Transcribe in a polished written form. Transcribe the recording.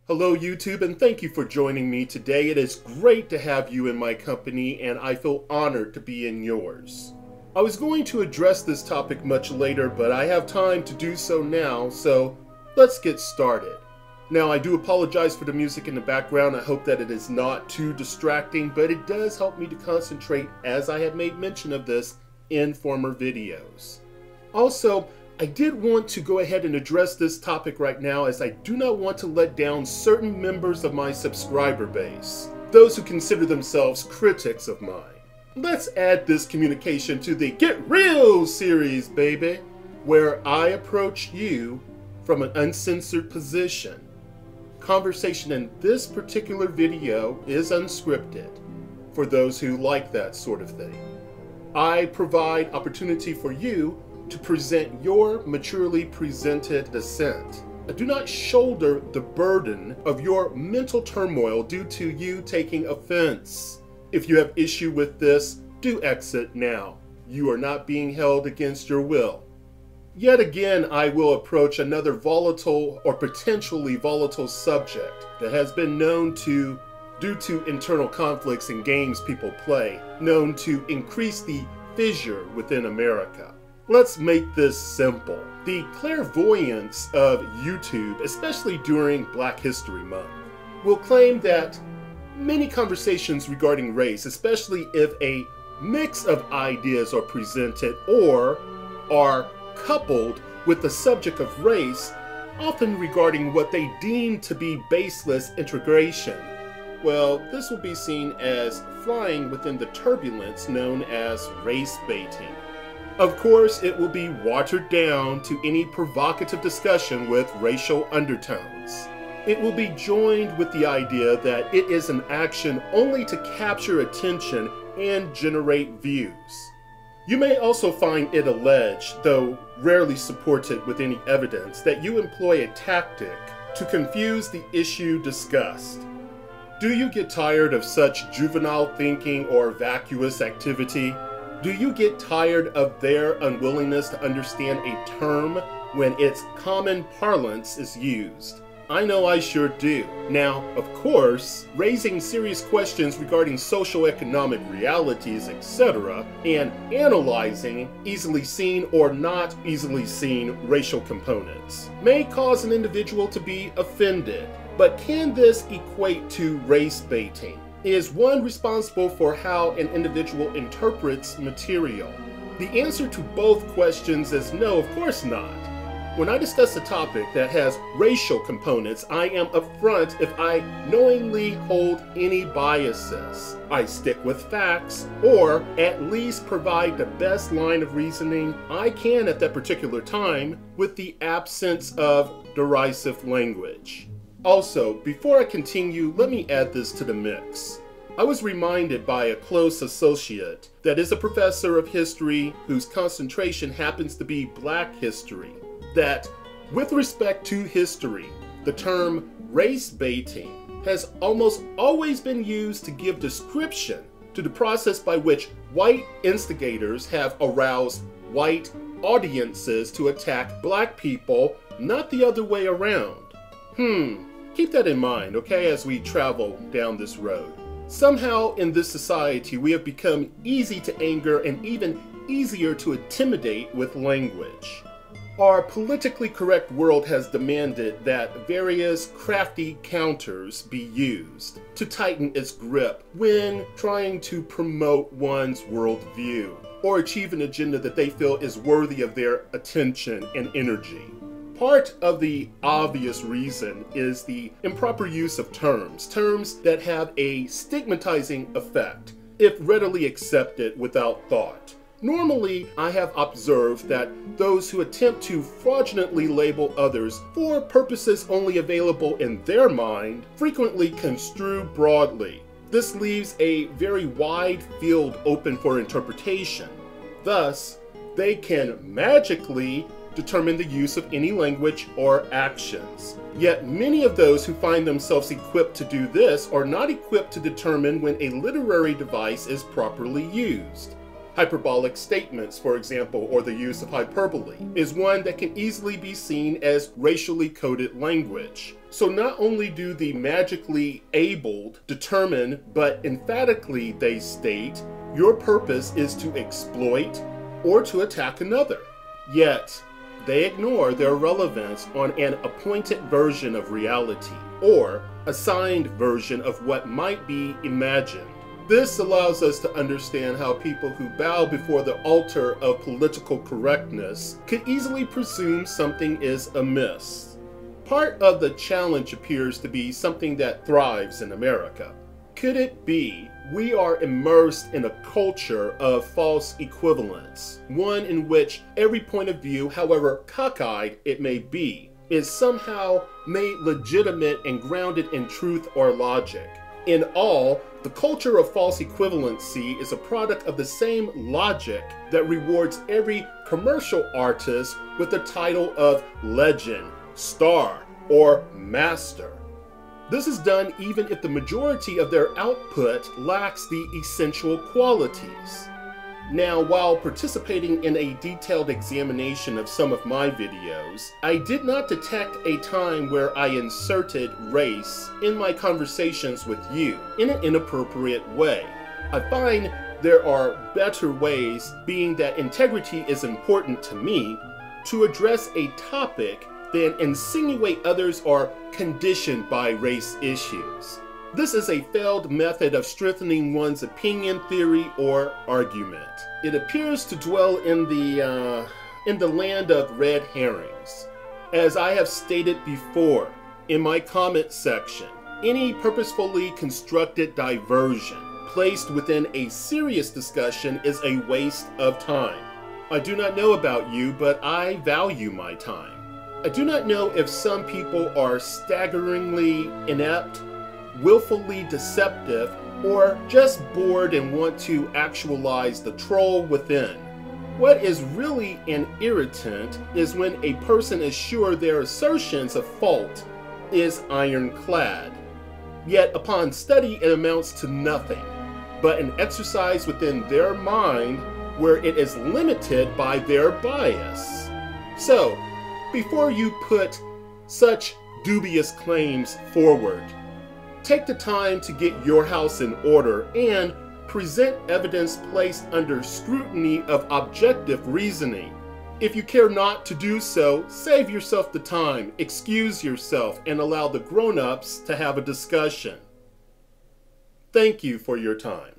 Hello YouTube, and thank you for joining me today. It is great to have you in my company, and I feel honored to be in yours. I was going to address this topic much later, but I have time to do so now, so let's get started. Now, I do apologize for the music in the background. I hope that it is not too distracting, but it does help me to concentrate, as I have made mention of this in former videos. Also, I did want to go ahead and address this topic right now, as I do not want to let down certain members of my subscriber base, those who consider themselves critics of mine. Let's add this communication to the Get Real series, baby, where I approach you from an uncensored position. Conversation in this particular video is unscripted, for those who like that sort of thing. I provide opportunity for you to present your maturely presented dissent. I do not shoulder the burden of your mental turmoil due to you taking offense. If you have issue with this, do exit now. You are not being held against your will. Yet again, I will approach another volatile or potentially volatile subject that has been known to, due to internal conflicts in games people play, known to increase the fissure within America. Let's make this simple. The clairvoyance of YouTube, especially during Black History Month, will claim that many conversations regarding race, especially if a mix of ideas are presented or are coupled with the subject of race, often regarding what they deem to be baseless integration, well, this will be seen as flying within the turbulence known as race baiting. Of course, it will be watered down to any provocative discussion with racial undertones. It will be joined with the idea that it is an action only to capture attention and generate views. You may also find it alleged, though rarely supported with any evidence, that you employ a tactic to confuse the issue discussed. Do you get tired of such juvenile thinking or vacuous activity? Do you get tired of their unwillingness to understand a term when its common parlance is used? I know I sure do. Now, of course, raising serious questions regarding socio-economic realities, etc., and analyzing easily seen or not easily seen racial components may cause an individual to be offended. But can this equate to race baiting? Is one responsible for how an individual interprets material? The answer to both questions is no, of course not. When I discuss a topic that has racial components, I am upfront if I knowingly hold any biases. I stick with facts, or at least provide the best line of reasoning I can at that particular time with the absence of derisive language. Also, before I continue, let me add this to the mix. I was reminded by a close associate that is a professor of history whose concentration happens to be Black history, that with respect to history, the term race baiting has almost always been used to give description to the process by which white instigators have aroused white audiences to attack Black people, not the other way around. Keep that in mind, okay, as we travel down this road. Somehow in this society, we have become easy to anger and even easier to intimidate with language. Our politically correct world has demanded that various crafty counters be used to tighten its grip when trying to promote one's worldview or achieve an agenda that they feel is worthy of their attention and energy. Part of the obvious reason is the improper use of terms that have a stigmatizing effect if readily accepted without thought. Normally, I have observed that those who attempt to fraudulently label others for purposes only available in their mind frequently construe broadly. This leaves a very wide field open for interpretation. Thus, they can magically determine the use of any language or actions. Yet many of those who find themselves equipped to do this are not equipped to determine when a literary device is properly used. Hyperbolic statements, for example, or the use of hyperbole, is one that can easily be seen as racially coded language. So not only do the magically abled determine, but emphatically they state, your purpose is to exploit or to attack another. Yet, they ignore their relevance on an appointed version of reality, or assigned version of what might be imagined. This allows us to understand how people who bow before the altar of political correctness could easily presume something is amiss. Part of the challenge appears to be something that thrives in America. Could it be we are immersed in a culture of false equivalence, one in which every point of view, however cockeyed it may be, is somehow made legitimate and grounded in truth or logic? In all, the culture of false equivalency is a product of the same logic that rewards every commercial artist with the title of legend, star, or master. This is done even if the majority of their output lacks the essential qualities. Now, while participating in a detailed examination of some of my videos, I did not detect a time where I inserted race in my conversations with you in an inappropriate way. I find there are better ways, being that integrity is important to me, to address a topic than insinuate others are conditioned by race issues. This is a failed method of strengthening one's opinion, theory, or argument. It appears to dwell in the land of red herrings. As I have stated before in my comment section, any purposefully constructed diversion placed within a serious discussion is a waste of time. I do not know about you, but I value my time. I do not know if some people are staggeringly inept, willfully deceptive, or just bored and want to actualize the troll within. What is really an irritant is when a person is sure their assertions of fault is ironclad. Yet upon study it amounts to nothing but an exercise within their mind where it is limited by their bias. So, before you put such dubious claims forward, take the time to get your house in order and present evidence placed under scrutiny of objective reasoning. If you care not to do so, save yourself the time, excuse yourself, and allow the grown-ups to have a discussion. Thank you for your time.